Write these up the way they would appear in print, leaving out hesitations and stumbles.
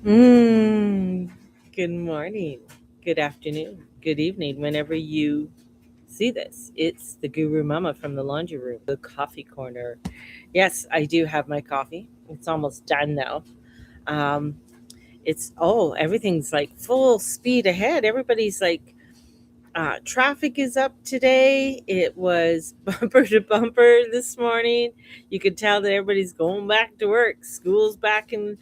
Mm, Good morning, good afternoon, good evening, whenever you see this. It's the Guru Mama from the laundry room, the coffee corner. Yes, I do have my coffee. It's almost done now. Um, everything's like full speed ahead. Everybody's like, traffic is up today. It was bumper to bumper this morning. You could tell that everybody's going back to work. School's back in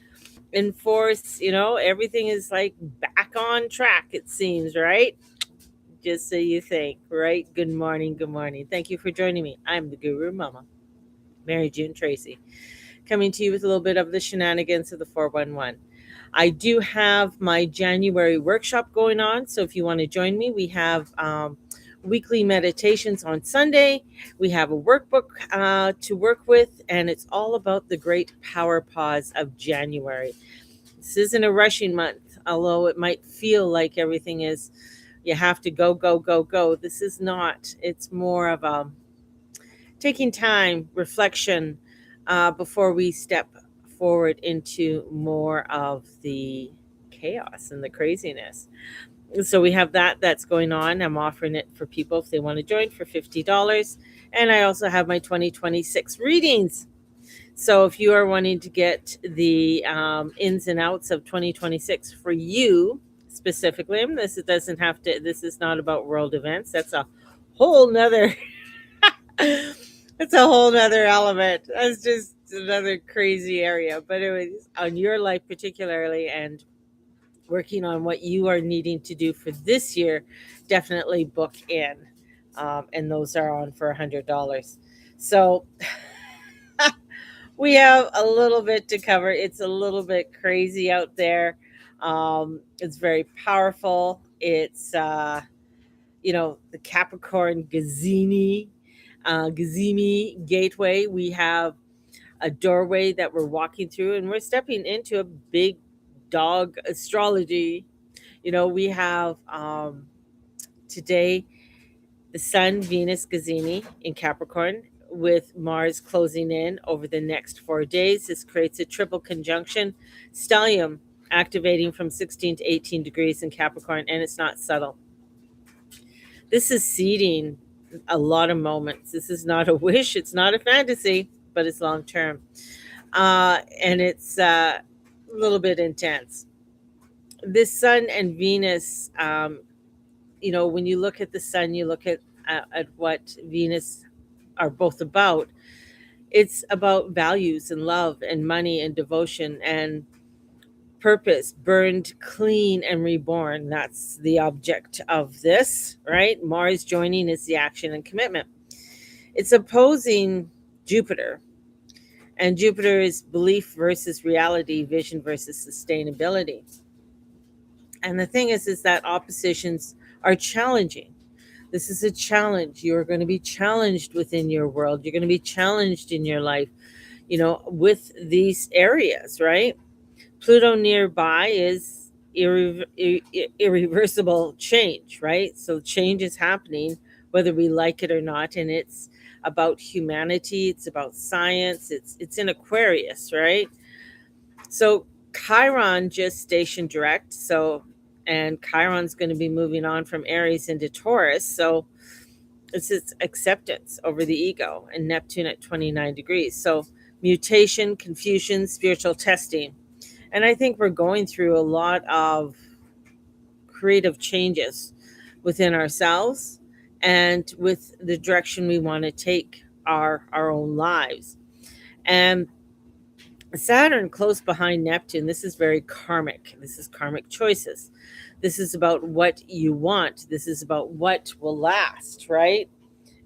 force. Everything is like back on track, it seems, right? Just so you think, right? Good morning, good morning. Thank you for joining me. I'm the Guru Mama, Mary June Tracy, coming to you with a little bit of the shenanigans of the 411. I do have my January workshop going on, so if you want to join me, we have weekly meditations on Sunday. We have a workbook to work with, and it's all about the great power pause of January. This isn't a rushing month, although it might feel like everything is, you have to go, go, go, go. This is not. It's more of a taking time, reflection, before we step forward into more of the chaos and the craziness. So we have that's going on. I'm offering it for people if they want to join for $50. And I also have my 2026 readings. So if you are wanting to get the ins and outs of 2026 for you specifically, and this, it doesn't have to, this is not about world events. That's a whole nother, that's a whole nother element. That's just another crazy area. But it was on your life particularly, and working on what you are needing to do for this year, definitely book in. And those are on for $100. So we have a little bit to cover. It's a little bit crazy out there. It's very powerful. It's the Capricorn Gazimi gateway. We have a doorway that we're walking through, and we're stepping into a big dog astrology. We have today the Sun, Venus, Gazimi in Capricorn, with Mars closing in over the next 4 days. This creates a triple conjunction. Stellium activating from 16 to 18 degrees in Capricorn, and it's not subtle. This is seeding a lot of moments. This is not a wish, it's not a fantasy, but it's long term. And it's a little bit intense. This Sun and Venus, when you look at the Sun, you look at what Venus are both about. It's about values and love and money and devotion and purpose, burned clean and reborn. That's the object of this, right? Mars joining is the action and commitment. It's opposing Jupiter, and Jupiter is belief versus reality, vision versus sustainability. And the thing is that oppositions are challenging. This is a challenge. You're going to be challenged within your world. You're going to be challenged in your life, with these areas, right? Pluto nearby is irreversible change, right? So change is happening whether we like it or not, and it's about humanity. It's about science. It's in Aquarius, right? So Chiron just stationed direct. And Chiron's going to be moving on from Aries into Taurus. So it's its acceptance over the ego, and Neptune at 29 degrees. So mutation, confusion, spiritual testing. And I think we're going through a lot of creative changes within ourselves and with the direction we want to take our own lives. And Saturn close behind Neptune, this is very karmic. This is karmic choices. This is about what you want. This is about what will last, right?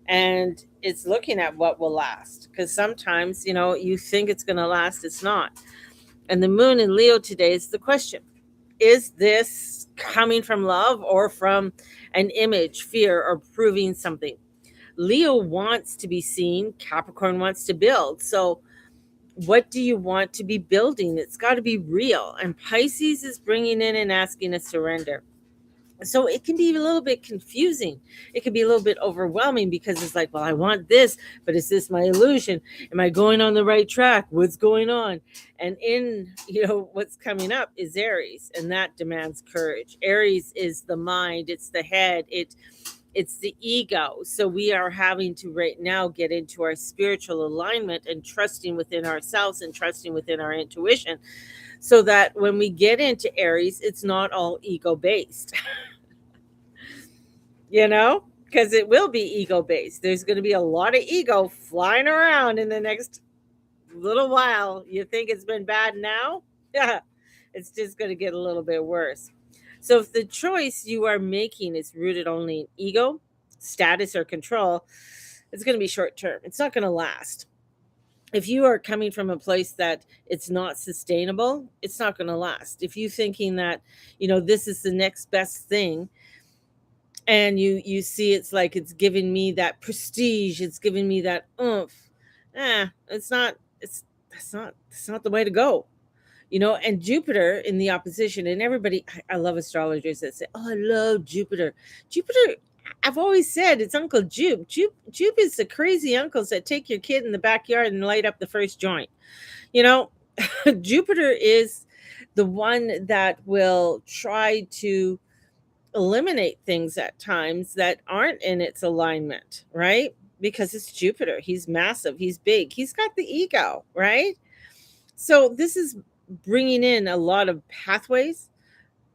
And it's looking at what will last, because sometimes, you think it's going to last, it's not. And the moon in Leo today is the question: is this coming from love or from an image, fear, or proving something? Leo wants to be seen, Capricorn wants to build. So what do you want to be building? It's got to be real. And Pisces is bringing in and asking a surrender. So it can be a little bit confusing. It can be a little bit overwhelming because it's like, well, I want this, but is this my illusion? Am I going on the right track? What's going on? And what's coming up is Aries, and that demands courage. Aries is the mind, it's the head, it's the ego. So we are having to right now get into our spiritual alignment and trusting within ourselves and trusting within our intuition, so that when we get into Aries, it's not all ego based. Because it will be ego based. There's going to be a lot of ego flying around in the next little while. You think it's been bad now? Yeah, it's just going to get a little bit worse. So if the choice you are making is rooted only in ego, status, or control, it's going to be short term. It's not going to last. If you are coming from a place that it's not sustainable, it's not going to last. If you thinking that, this is the next best thing, and you see it's like it's giving me that prestige, it's giving me that oomph, it's not, that's not the way to go. And Jupiter in the opposition, and everybody, I love astrologers that say, oh, I love Jupiter. I've always said it's Uncle Jupe is the crazy uncles that take your kid in the backyard and light up the first joint. you know Jupiter is the one that will try to eliminate things at times that aren't in its alignment, right? Because it's Jupiter. He's massive, he's big, he's got the ego, right? So this is bringing in a lot of pathways.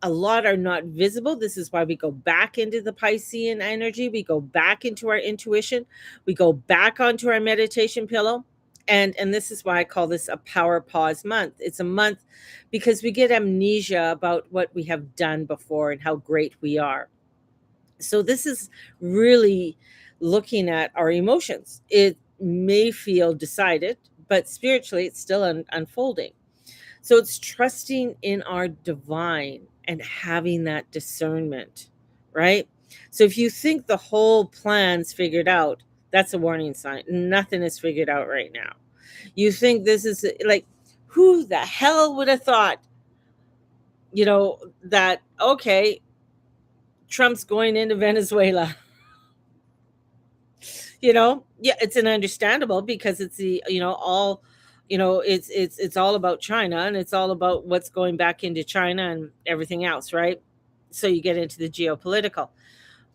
A lot are not visible. This is why we go back into the Piscean energy. We go back into our intuition. We go back onto our meditation pillow. And this is why I call this a power pause month. It's a month because we get amnesia about what we have done before and how great we are. So this is really looking at our emotions. It may feel decided, but spiritually it's still unfolding. So it's trusting in our divine and having that discernment, right? So if you think the whole plan's figured out, that's a warning sign. Nothing is figured out right now. You think this is like, who the hell would have thought, that, okay, Trump's going into Venezuela? Yeah, it's an understandable because it's the, all, it's all about China, and it's all about what's going back into China and everything else, right? So you get into the geopolitical.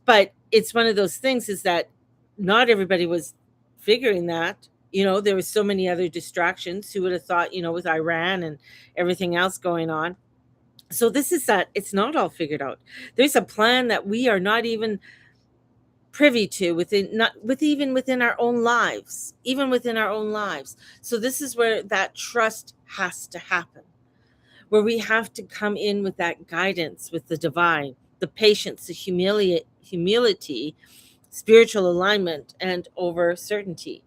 But it's one of those things is that not everybody was figuring that. There was so many other distractions. Who would have thought, with Iran and everything else going on. So this is that it's not all figured out. There's a plan that we are not even privy to within, not with, even within our own lives, even within our own lives. So this is where that trust has to happen, where we have to come in with that guidance, with the divine, the patience, the humility, spiritual alignment, and over certainty.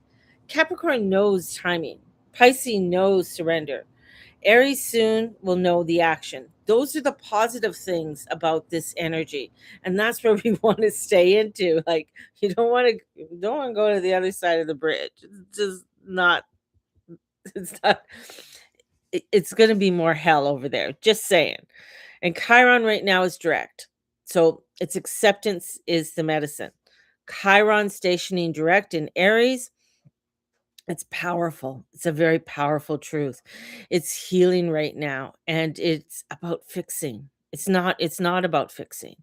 Capricorn knows timing. Pisces knows surrender. Aries soon will know the action. Those are the positive things about this energy. And that's where we want to stay into. Like, you don't want to go to the other side of the bridge. It's just not, it's not, it's going to be more hell over there. Just saying. And Chiron right now is direct. So its acceptance is the medicine. Chiron stationing direct in Aries, it's powerful. It's a very powerful truth. It's healing right now, and it's about fixing. It's not about fixing,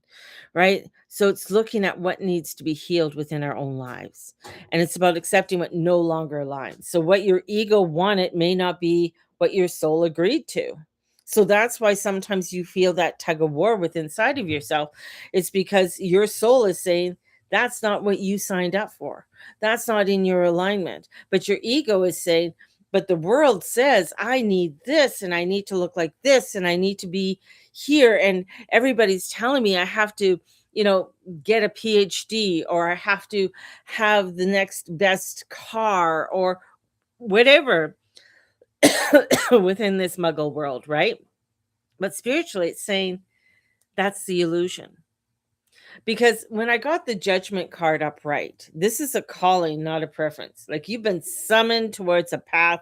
right? So it's looking at what needs to be healed within our own lives. And it's about accepting what no longer aligns. So what your ego wanted may not be what your soul agreed to. So that's why sometimes you feel that tug of war within inside of yourself. It's because your soul is saying that's not what you signed up for. That's not in your alignment. But your ego is saying, but the world says I need this and I need to look like this and I need to be here. And everybody's telling me I have to, get a PhD, or I have to have the next best car or whatever within this muggle world, right? But spiritually, it's saying that's the illusion. Because when I got the judgment card upright, this is a calling, not a preference. Like, you've been summoned towards a path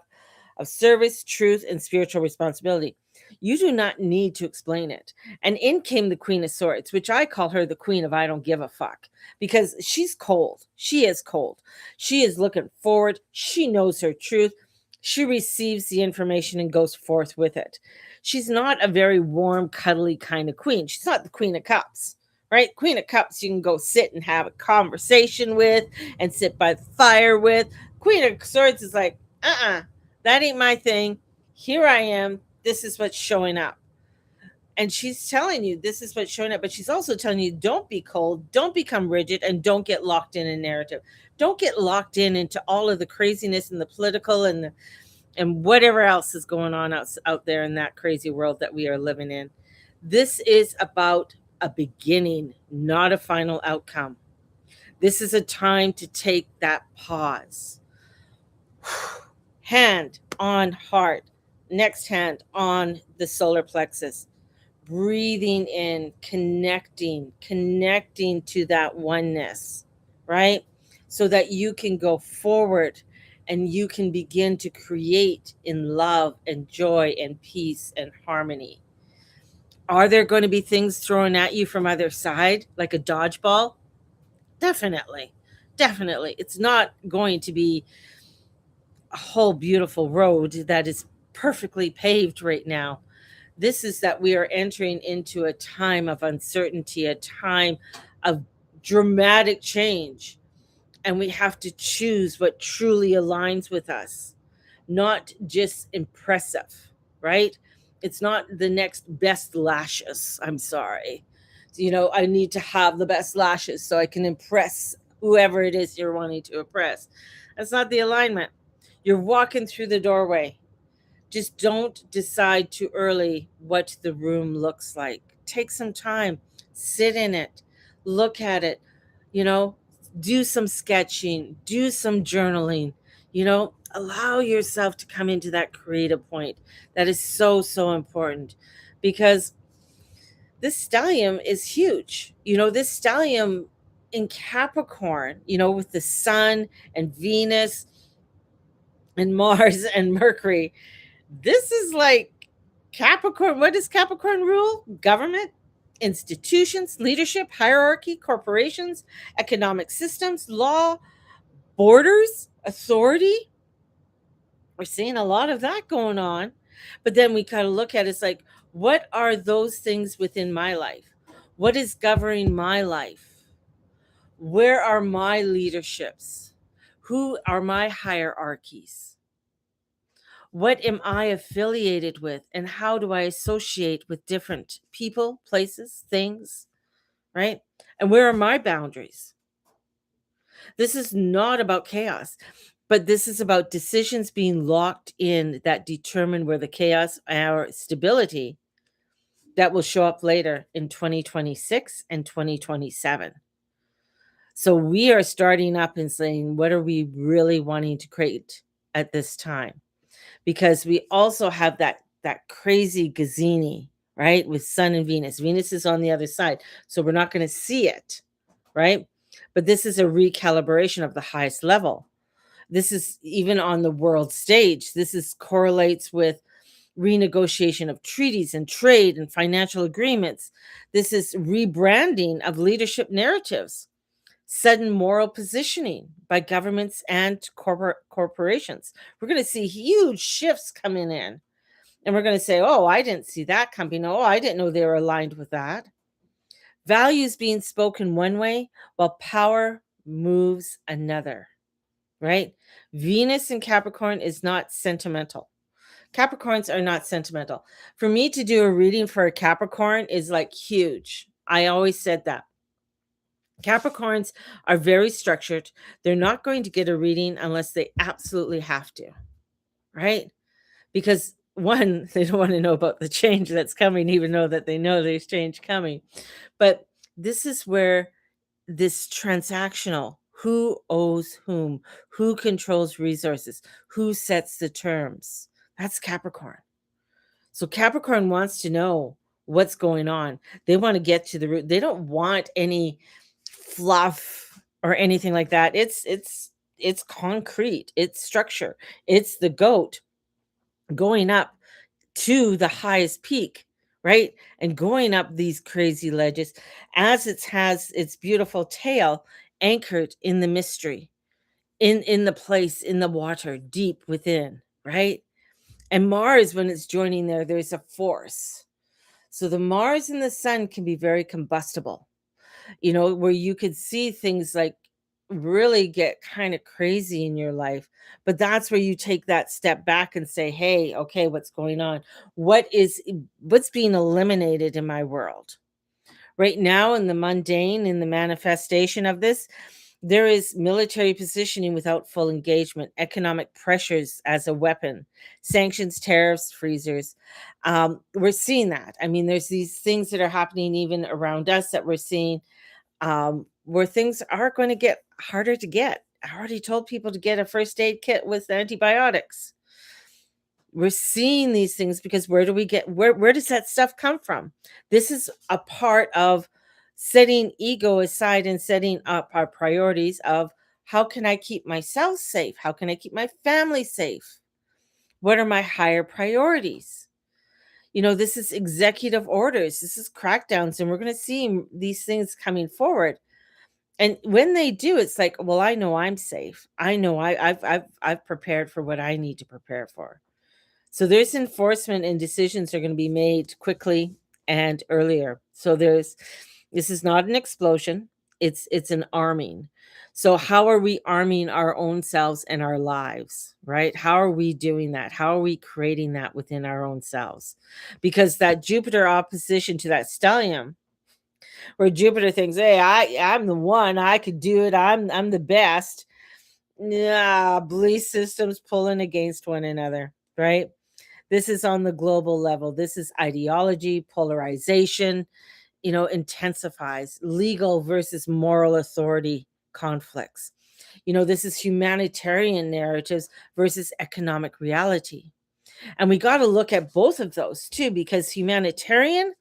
of service, truth, and spiritual responsibility. You do not need to explain it. And in came the Queen of Swords, which I call her the Queen of I don't give a fuck, because she's cold. She is cold. She is looking forward. She knows her truth. She receives the information and goes forth with it. She's not a very warm, cuddly kind of queen. She's not the Queen of Cups, right? Queen of Cups, you can go sit and have a conversation with and sit by the fire with. Queen of Swords is like, that ain't my thing. Here I am. This is what's showing up. And she's telling you this is what's showing up, but she's also telling you don't be cold, don't become rigid, and don't get locked in a narrative. Don't get locked in into all of the craziness and the political and whatever else is going on out there in that crazy world that we are living in. This is about a beginning, not a final outcome. This is a time to take that pause. Hand on heart, next hand on the solar plexus. Breathing in, connecting to that oneness, right? So that you can go forward and you can begin to create in love and joy and peace and harmony. Are there going to be things thrown at you from either side, like a dodgeball? Definitely. Definitely. It's not going to be a whole beautiful road that is perfectly paved right now. This is that we are entering into a time of uncertainty, a time of dramatic change. And we have to choose what truly aligns with us, not just impressive, right? It's not the next best lashes. I'm sorry. I need to have the best lashes so I can impress whoever it is you're wanting to impress. That's not the alignment. You're walking through the doorway. Just don't decide too early what the room looks like. Take some time, sit in it, look at it, you know, do some sketching, do some journaling, allow yourself to come into that creative point. That is so, so important, because this stellium is huge. This stellium in Capricorn, with the sun and Venus and Mars and Mercury, this is like Capricorn. What does Capricorn rule? Government, institutions, leadership, hierarchy, corporations, economic systems, law, borders, authority. We're seeing a lot of that going on. But then we kind of look at it, it's like, what are those things within my life? What is governing my life? Where are my leaderships? Who are my hierarchies? What am I affiliated with, and how do I associate with different people, places, things, right? And where are my boundaries? This is not about chaos, but this is about decisions being locked in that determine where the chaos or stability that will show up later in 2026 and 2027. So we are starting up and saying, what are we really wanting to create at this time? Because we also have that crazy Gazini, right? With Sun and Venus. Venus is on the other side, so we're not going to see it, right? But this is a recalibration of the highest level. This is even on the world stage. This is correlates with renegotiation of treaties and trade and financial agreements. This is rebranding of leadership narratives, sudden moral positioning by governments and corporations. We're going to see huge shifts coming in. And we're going to say, oh, I didn't see that coming. Oh, I didn't know they were aligned with that. Values being spoken one way while power moves another, right? Venus in Capricorn is not sentimental. Capricorns are not sentimental. For me to do a reading for a Capricorn is like huge. I always said that. Capricorns are very structured. They're not going to get a reading unless they absolutely have to, right? Because one, they don't want to know about the change that's coming, even though that they know there's change coming. But this is where this transactional, who owes whom, who controls resources, who sets the terms, that's Capricorn. So Capricorn wants to know what's going on. They want to get to the root. They don't want any fluff or anything like that. It's concrete. It's structure. It's the goat going up to the highest peak, right? And going up these crazy ledges as it has its beautiful tail anchored in the mystery, in the place, in the water, deep within, right? And Mars, when it's joining there, there's a force. So the Mars and the sun can be very combustible, where you could see things like really get kind of crazy in your life. But that's where you take that step back and say, hey, okay, what's going on? What's being eliminated in my world? Right now, in the mundane, in the manifestation of this, there is military positioning without full engagement, economic pressures as a weapon, sanctions, tariffs, freezers. We're seeing that. I mean, there's these things that are happening even around us that we're seeing, where things are going to get harder to get. I already told people to get a first aid kit with antibiotics. We're seeing these things because where does that stuff come from? This is a part of setting ego aside and setting up our priorities of how can I keep myself safe? How can I keep my family safe? What are my higher priorities? This is executive orders, this is crackdowns, and we're going to see these things coming forward. And when they do, it's like, well, I know I'm safe. I know I've prepared for what I need to prepare for. So there's enforcement, and decisions are going to be made quickly and earlier. So this is not an explosion. It's an arming. So how are we arming our own selves and our lives, right? How are we doing that? How are we creating that within our own selves? Because that Jupiter opposition to that stellium, where Jupiter thinks, hey, I'm the one, I could do it, I'm the best. Yeah, belief systems pulling against one another, right? This is on the global level. This is ideology, polarization, intensifies legal versus moral authority conflicts. This is humanitarian narratives versus economic reality. And we got to look at both of those too, because humanitarian,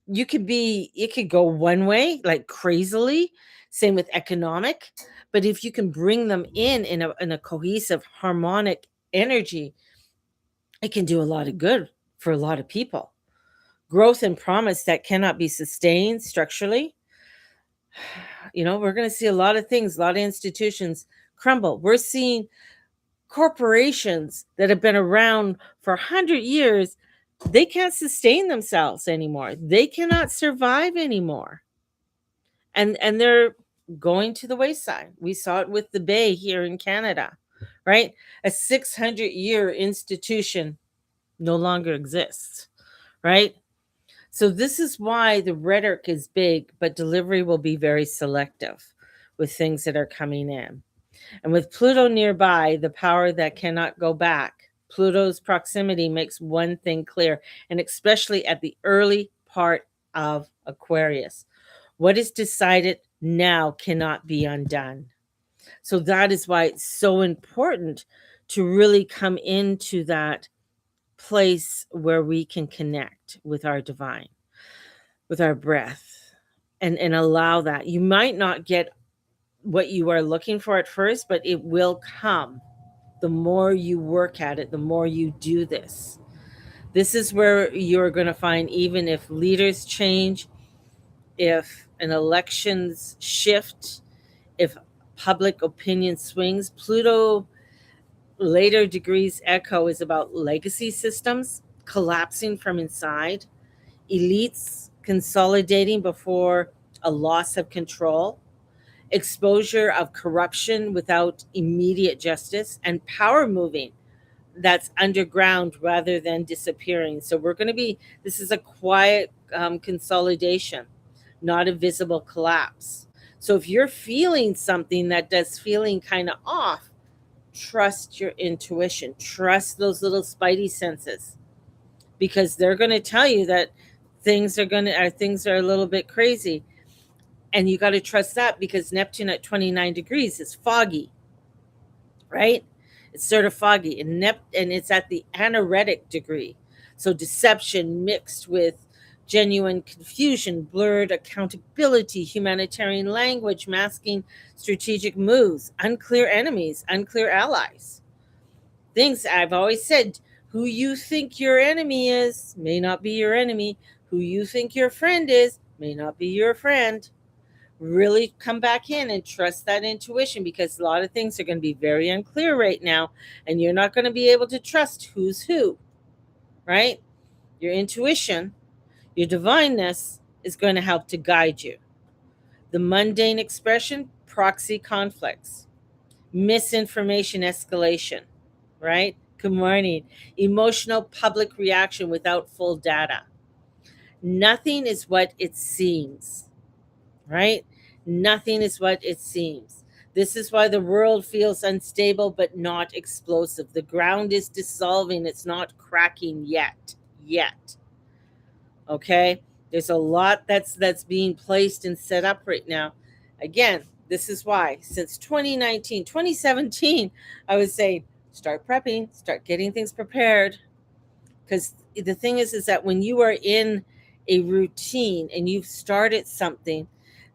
it could go one way, like crazily, same with economic. But if you can bring them in a cohesive, harmonic energy, it can do a lot of good for a lot of people. Growth and promise that cannot be sustained structurally. We're going to see a lot of things, a lot of institutions crumble. We're seeing corporations that have been around for 100 years, they can't sustain themselves anymore. They cannot survive anymore. And they're going to the wayside. We saw it with the Bay here in Canada, right? A 600-year institution no longer exists, right? So this is why the rhetoric is big, but delivery will be very selective with things that are coming in. And with Pluto nearby, the power that cannot go back, Pluto's proximity makes one thing clear, and especially at the early part of Aquarius. What is decided now cannot be undone. So that is why it's so important to really come into that place where we can connect with our divine, with our breath, and allow that. You might not get what you are looking for at first, but it will come. The more you work at it, the more you do this. This is where you're going to find, even if leaders change, if an elections shift, if public opinion swings, Pluto later degrees echo is about legacy systems collapsing from inside, elites consolidating before a loss of control, exposure of corruption without immediate justice, and power moving that's underground rather than disappearing. So this is a quiet consolidation, not a visible collapse. So if you're feeling something that does feeling kind of off, trust your intuition, trust those little spidey senses, because they're going to tell you that things are a little bit crazy. And you got to trust that, because Neptune at 29 degrees is foggy, right? It's sort of foggy, and it's at the anaretic degree. So deception mixed with genuine confusion, blurred accountability, humanitarian language masking strategic moves, unclear enemies, unclear allies. Things I've always said, Who you think your enemy is may not be your enemy. Who you think your friend is may not be your friend. Really come back in and trust that intuition, because a lot of things are going to be very unclear right now, and you're not going to be able to trust who's who, right? Your intuition, your divineness is going to help to guide you. The mundane expression, proxy conflicts, misinformation escalation, right? Good morning. Emotional public reaction without full data. Nothing is what it seems, right? Nothing is what it seems. This is why the world feels unstable but not explosive. The ground is dissolving, it's not cracking yet. Yet. Okay? There's a lot that's being placed and set up right now. Again, this is why since 2019, 2017, I was saying start prepping, start getting things prepared, because the thing is that when you are in a routine and you've started something,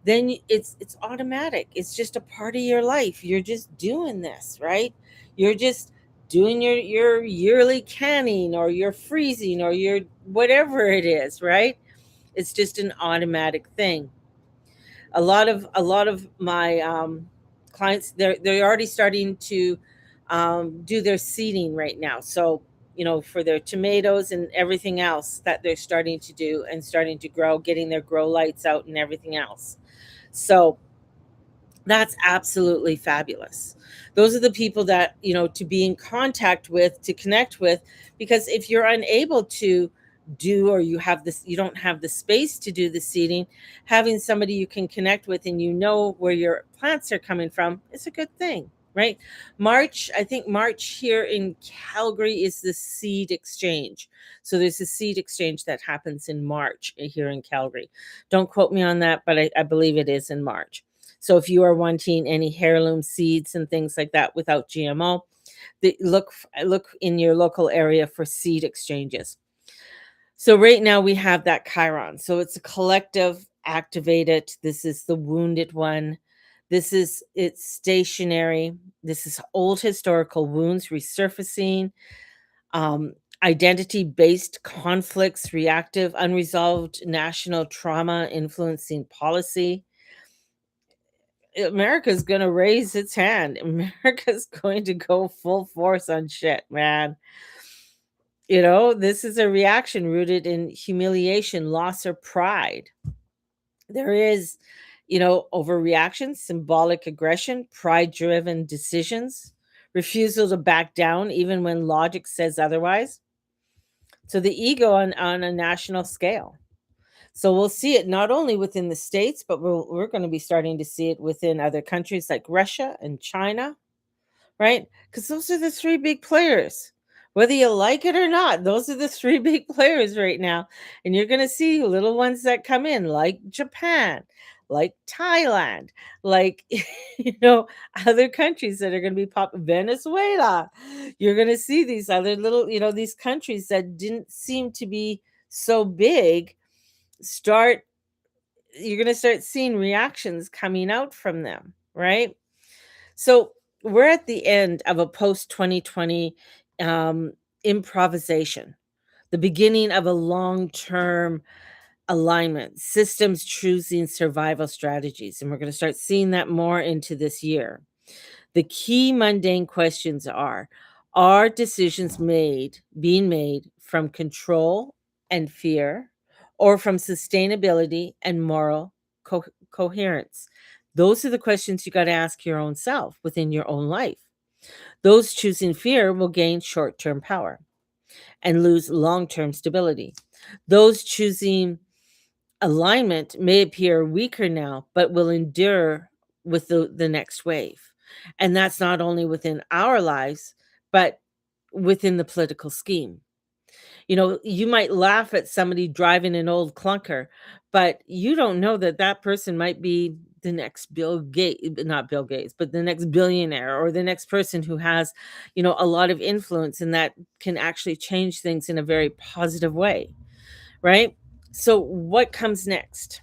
then it's automatic. It's just a part of your life. You're just doing this, right? You're just doing your yearly canning or your freezing or your whatever it is, right? It's just an automatic thing. A lot of my clients, they're already starting to do their seeding right now. So for their tomatoes and everything else that they're starting to do and starting to grow, getting their grow lights out and everything else. So that's absolutely fabulous. Those are the people that to be in contact with, to connect with, because if you're unable to do, or you don't have the space to do the seeding, having somebody you can connect with and where your plants are coming from is a good thing, right? March, I think March here in Calgary is the seed exchange. So there's a seed exchange that happens in March here in Calgary. Don't quote me on that, but I believe it is in March. So if you are wanting any heirloom seeds and things like that without GMO, look in your local area for seed exchanges. So right now we have that Chiron. So it's a collective activated. This is the wounded one. It's stationary. This is old historical wounds resurfacing, um, identity based conflicts, reactive, unresolved national trauma influencing policy. America's going to raise its hand. America's going to go full force on shit, man. This is a reaction rooted in humiliation, loss, or pride. There is, overreaction, symbolic aggression, pride driven decisions, refusal to back down even when logic says otherwise. So the ego on a national scale. So we'll see it not only within the States, but we're going to be starting to see it within other countries like Russia and China, right? Because those are the three big players. Whether you like it or not, those are the three big players right now. And you're going to see little ones that come in, like Japan, like Thailand, like, other countries that are going to be Venezuela. You're going to see these other little, these countries that didn't seem to be so big start you're going to start seeing reactions coming out from them, right? So we're at the end of a post 2020 um, improvisation, the beginning of a long term alignment, systems choosing survival strategies. And we're going to start seeing that more into this year. The key mundane questions are decisions being made from control and fear, or from sustainability and moral coherence? Those are the questions you got to ask your own self within your own life. Those choosing fear will gain short term power and lose long term stability. Those choosing alignment may appear weaker now, but will endure with the next wave. And that's not only within our lives, but within the political scheme. You might laugh at somebody driving an old clunker, but you don't know that that person might be the next Bill Gates, not Bill Gates, but the next billionaire, or the next person who has, a lot of influence and that can actually change things in a very positive way, right? So what comes next?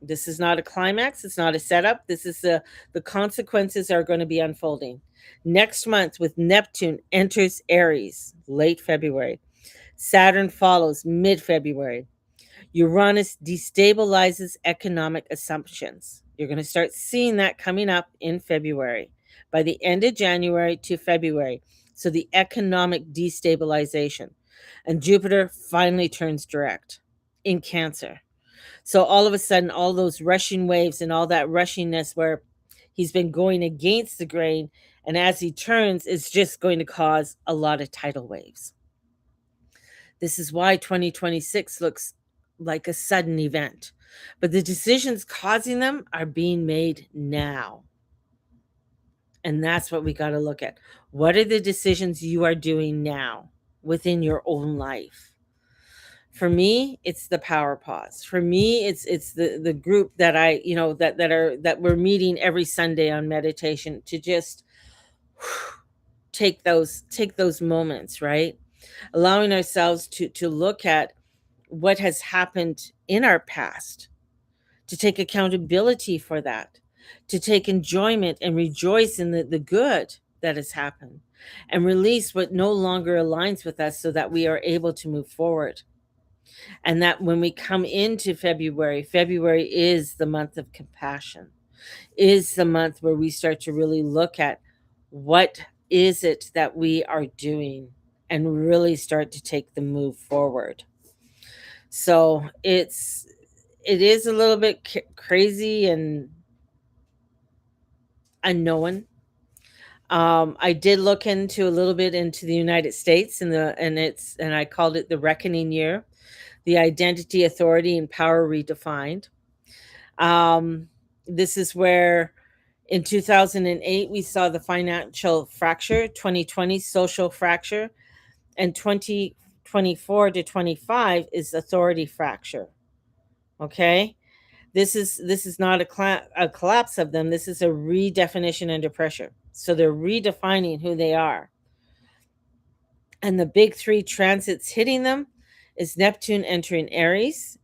This is not a climax. It's not a setup. This is the consequences are going to be unfolding next month with Neptune enters Aries late February. Saturn follows mid February. Uranus destabilizes economic assumptions. You're going to start seeing that coming up in February, by the end of January to February. So the economic destabilization. And Jupiter finally turns direct in Cancer. So all of a sudden, all those rushing waves and all that rushingness where he's been going against the grain, and as he turns, it's just going to cause a lot of tidal waves. This is why 2026 looks like a sudden event. But the decisions causing them are being made now. And that's what we got to look at. What are the decisions you are doing now within your own life? For me, it's the power pause. For me, it's the group that I, that we're meeting every Sunday on meditation to just take those moments, right? Allowing ourselves to look at what has happened in our past, to take accountability for that, to take enjoyment and rejoice in the good that has happened, and release what no longer aligns with us so that we are able to move forward. And that when we come into February, February is the month of compassion, is the month where we start to really look at what is it that we are doing and really start to take the move forward. So it is a little bit crazy and unknown. I did look into a little bit into the United States and I called it the reckoning year, the identity, authority, and power redefined. Um, this is where in 2008 we saw the financial fracture, 2020 social fracture, and 2024 to 25 is authority fracture. Okay, this is not a collapse of them. This is a redefinition under pressure. So they're redefining who they are. And the big three transits hitting them is Neptune entering Aries.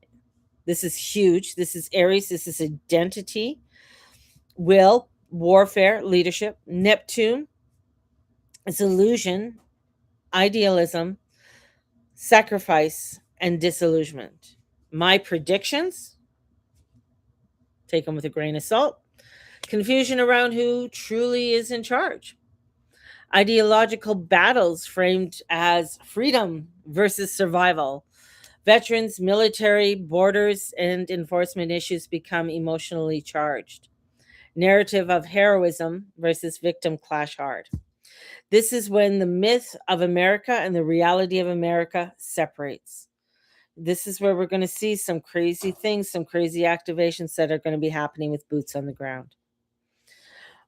This is huge. This is Aries. This is identity, will, warfare, leadership. Neptune is illusion, idealism, sacrifice, and disillusionment. My predictions, take them with a grain of salt. Confusion around who truly is in charge. Ideological battles framed as freedom versus survival. Veterans, military, borders, and enforcement issues become emotionally charged. Narrative of heroism versus victim clash hard. This is when the myth of America and the reality of America separates. This is where we're going to see some crazy things, some crazy activations that are going to be happening with boots on the ground.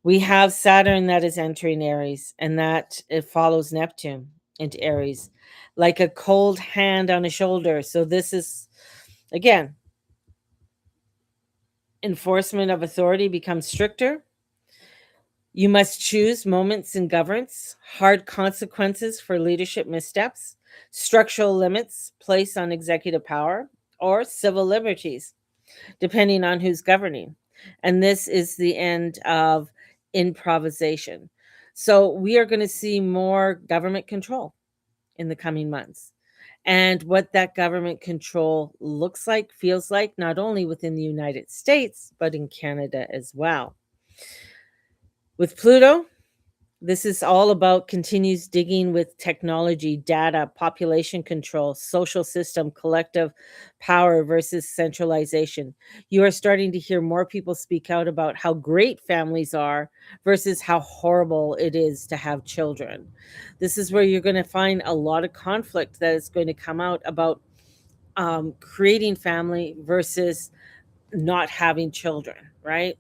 We have Saturn that is entering Aries, and that it follows Neptune into Aries like a cold hand on a shoulder. So, this is, again, enforcement of authority becomes stricter. You must choose moments in governance, hard consequences for leadership missteps, structural limits placed on executive power, or civil liberties, depending on who's governing. And this is the end of improvisation. So we are going to see more government control in the coming months. And what that government control looks like, feels like, not only within the United States, but in Canada as well. With Pluto, this is all about continues digging with technology, data, population control, social system, collective power versus centralization. You are starting to hear more people speak out about how great families are versus how horrible it is to have children. This is where you're going to find a lot of conflict that is going to come out about creating family versus not having children, right?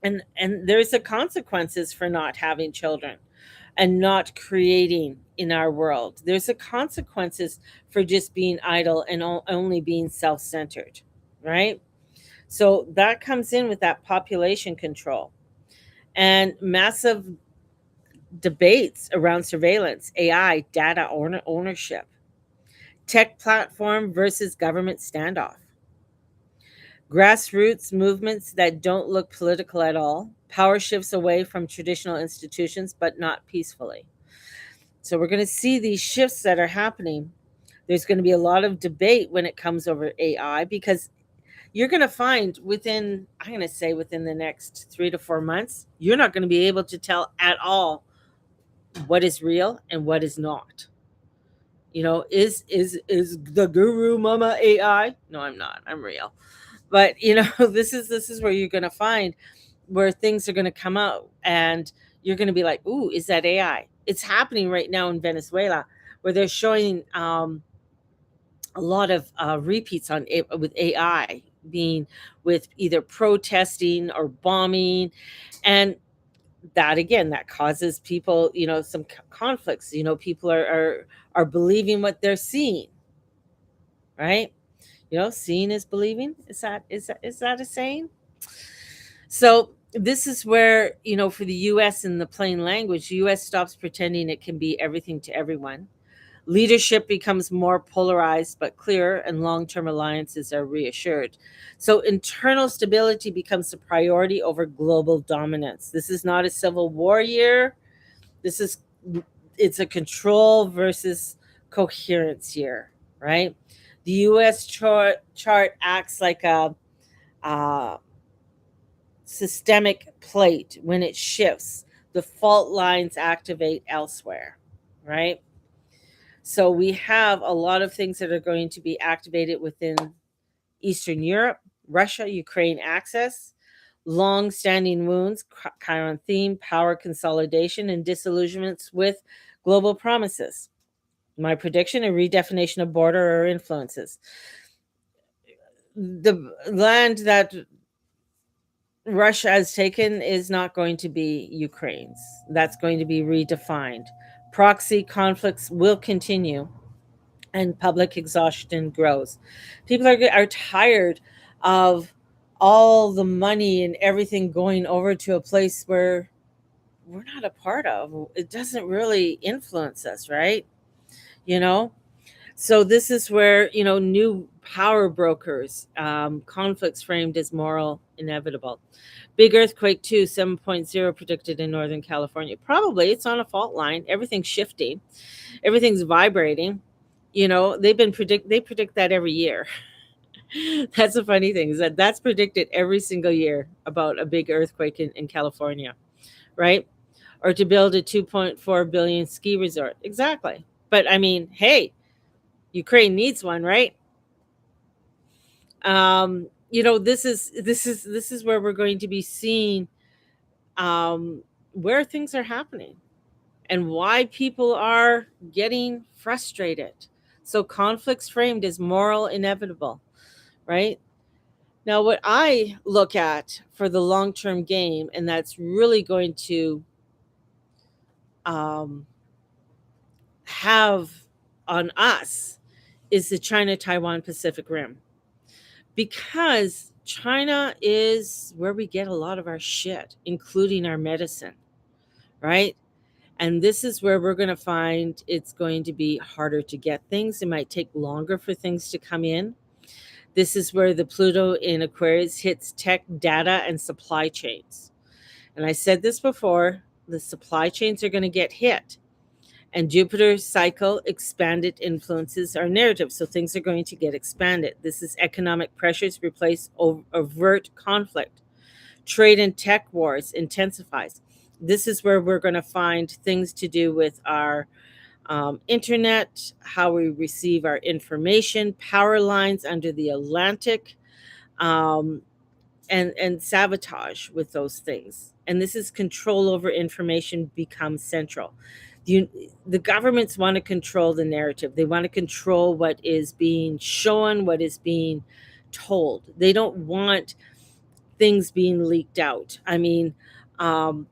And there's the consequences for not having children and not creating in our world. There's the consequences for just being idle and only being self-centered, right? So that comes in with that population control and massive debates around surveillance, AI, data ownership, tech platform versus government standoff. Grassroots movements that don't look political at all, power shifts away from traditional institutions, but not peacefully. So we're going to see these shifts that are happening. There's going to be a lot of debate when it comes over AI, because you're going to find within, I'm going to say within the next 3 to 4 months, you're not going to be able to tell at all what is real and what is not. Is the guru mama AI? No, I'm not. I'm real. But this is where you're going to find where things are going to come out, and you're going to be like, ooh, is that AI? It's happening right now in Venezuela, where they're showing a lot of repeats with AI being with either protesting or bombing, and that again, that causes people, some conflicts. People are believing what they're seeing, right? Seeing is believing. Is that a saying? So this is where, for the US, in the plain language, the US stops pretending it can be everything to everyone. Leadership becomes more polarized but clearer, and long term alliances are reassured. So internal stability becomes the priority over global dominance. This is not a civil war year. This is it's a control versus coherence year, right? The US chart acts like a uh, systemic plate. When it shifts, the fault lines activate elsewhere, right? So we have a lot of things that are going to be activated within Eastern Europe, Russia, Ukraine access, long standing wounds, Chiron theme, power consolidation, and disillusionments with global promises. My prediction: a redefinition of border or influences. The land that Russia has taken is not going to be Ukraine's. That's going to be redefined. Proxy conflicts will continue, and public exhaustion grows. People are tired of all the money and everything going over to a place where we're not a part of. It doesn't really influence us, right? You know? So this is where, new power brokers, conflicts framed as moral inevitable. Big earthquake 2, 7.0 predicted in Northern California. Probably it's on a fault line. Everything's shifting. Everything's vibrating. They predict that every year. That's the funny thing, is that that's predicted every single year about a big earthquake in California, right? Or to build a 2.4 billion ski resort. Exactly. But I mean, hey, Ukraine needs one, right? This is where we're going to be seeing where things are happening and why people are getting frustrated. So conflicts framed as moral inevitable, right? Now, what I look at for the long term game, and that's really going to um, have on us, is the China Taiwan Pacific Rim. Because China is where we get a lot of our shit, including our medicine, right? And this is where we're going to find it's going to be harder to get things. It might take longer for things to come in. This is where the Pluto in Aquarius hits tech, data, and supply chains. And I said this before, the supply chains are going to get hit. And Jupiter's cycle expanded influences our narrative. So things are going to get expanded. This is economic pressures replace overt conflict. Trade and tech wars intensifies. This is where we're going to find things to do with our internet, how we receive our information, power lines under the Atlantic, um, and sabotage with those things. And this is control over information becomes central. You, the governments want to control the narrative. They want to control what is being shown, what is being told. They don't want things being leaked out. I mean, um,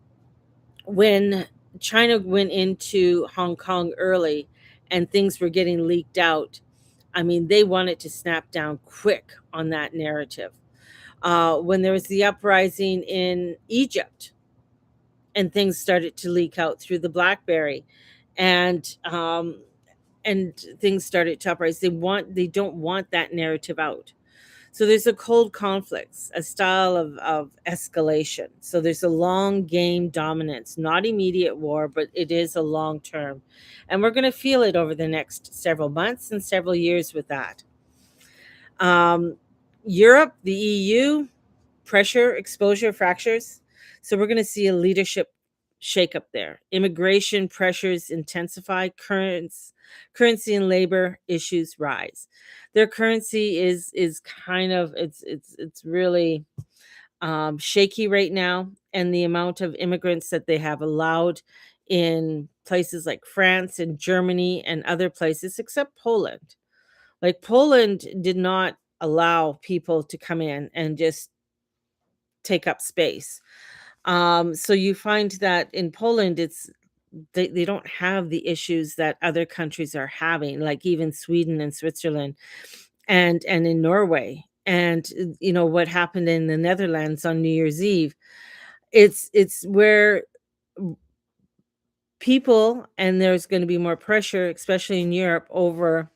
when China went into Hong Kong early and things were getting leaked out, I mean, they wanted to snap down quick on that narrative. When there was the uprising in Egypt and things started to leak out through the BlackBerry, and things started to uprise, they don't want that narrative out. So there's a cold conflicts, a style of escalation. So there's a long game dominance, not immediate war, but it is a long term. And we're going to feel it over the next several months and several years with that. Um, Europe, the EU, pressure, exposure, fractures. So we're going to see a leadership shakeup there. Immigration pressures intensify. Currency and labor issues rise. Their currency is kind of it's really shaky right now, and the amount of immigrants that they have allowed in places like France and Germany and other places, except Poland. Like Poland did not allow people to come in and just take up space. So you find that in Poland, they don't have the issues that other countries are having, like even Sweden and Switzerland, and in Norway, and what happened in the Netherlands on New Year's Eve. It's where people, and there's going to be more pressure, especially in Europe, over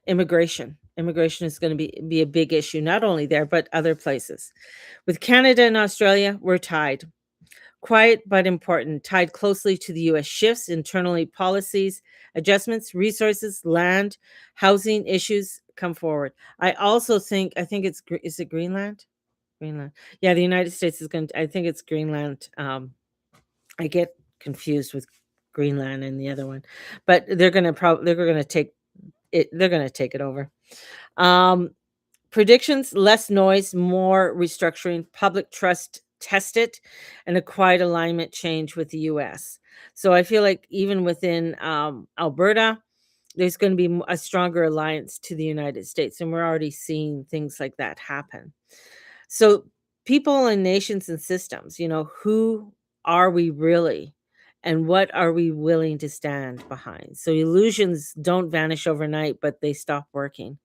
immigration. Immigration is going to be a big issue, not only there but other places. With Canada and Australia, we're tied. Quiet but important, tied closely to the US shifts, internally policies, adjustments, resources, land, housing issues come forward. I think is it Greenland? Greenland. Yeah, the United States is going to, I think it's Greenland. I get confused with Greenland and the other one. But they're going to take it over. Um Predictions: less noise, more restructuring, public trust tested, and a quiet alignment change with the US. So I feel like even within Alberta, there's going to be a stronger alliance to the United States. And we're already seeing things like that happen. So, people and nations and systems, who are we really? And what are we willing to stand behind? So, illusions don't vanish overnight, but they stop working.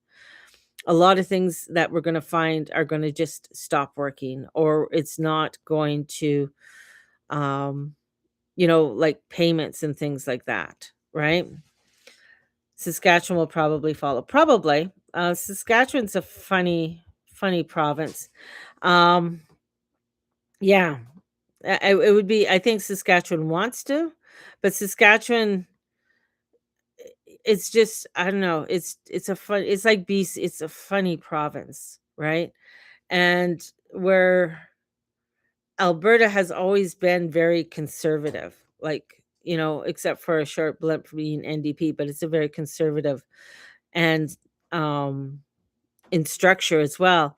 A lot of things that we're going to find are going to just stop working, or it's not going to um like payments and things like that, right? Saskatchewan will probably follow, probably. Saskatchewan's a funny province. um yeah, it would be, I think Saskatchewan wants to, but Saskatchewan, it's just, I don't know, it's like BC, it's a funny province, right? And where Alberta has always been very conservative, like, except for a short blip being NDP, but it's a very conservative, and um in structure as well,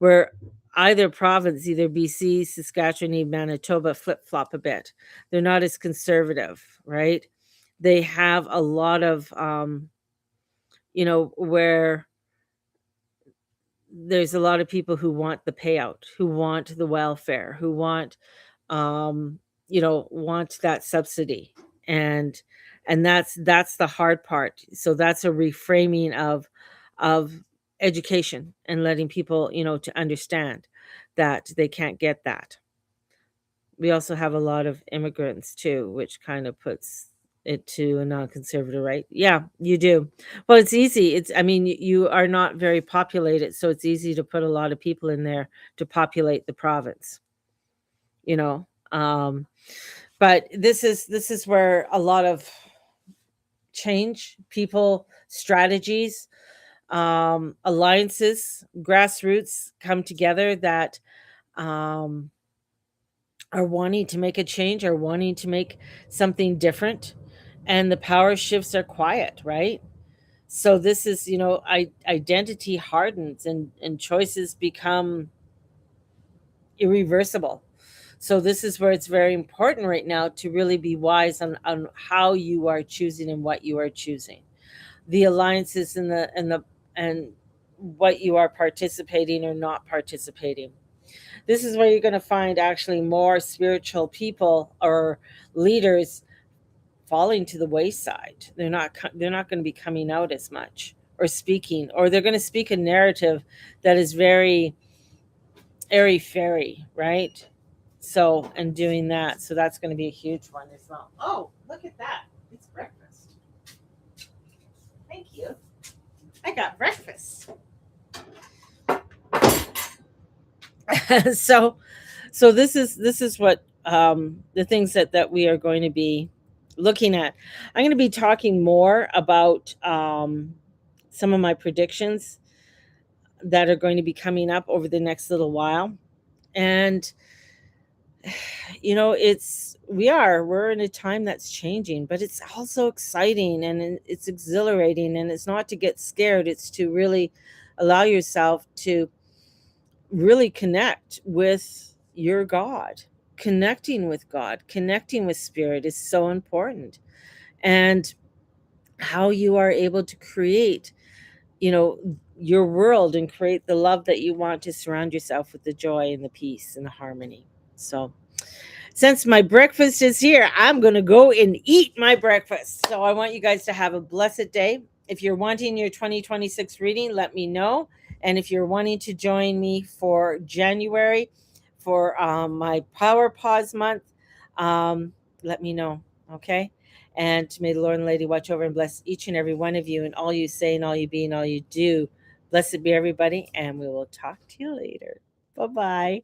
where either province, either BC, Saskatchewan, even Manitoba, flip flop a bit. They're not as conservative, right? They have a lot of where there's a lot of people who want the payout, who want the welfare, who um, want that subsidy. And that's the hard part. So that's a reframing of education and letting people, to understand that they can't get that. We also have a lot of immigrants too, which kind of puts it to a non-conservative, right? Yeah, you do. Well, it's easy. I mean, you are not very populated, so it's easy to put a lot of people in there to populate the province, you know. But this is where a lot of change, people, strategies, alliances, grassroots come together that um are wanting to make a change, are wanting to make something different, and the power shifts are quiet, right? So this is, identity hardens, and choices become irreversible. So this is where it's very important right now to really be wise on how you are choosing and what you are choosing, the alliances and what you are participating or not participating. This is where you're going to find actually more spiritual people or leaders falling to the wayside. They're not going to be coming out as much or speaking, or they're going to speak a narrative that is very airy fairy, right? So, and doing that, so that's going to be a huge one as well. Oh, look at that! It's breakfast. Thank you. I got breakfast. so this is what the things that we are going to be looking at. I'm going to be talking more about some of my predictions that are going to be coming up over the next little while. And we're in a time that's changing, but it's also exciting and it's exhilarating, and it's not to get scared. It's to really allow yourself to really connect with your God. Connecting with God, connecting with spirit is so important. And how you are able to create, you know, your world and create the love that you want to surround yourself with, the joy and the peace and the harmony. So, since my breakfast is here, I'm going to go and eat my breakfast. So, I want you guys to have a blessed day. If you're wanting your 2026 reading, let me know. And if you're wanting to join me for January for my Power Pause month, let me know. Okay. And may the Lord and Lady watch over and bless each and every one of you and all you say and all you be and all you do. Blessed be everybody. And we will talk to you later. Bye bye.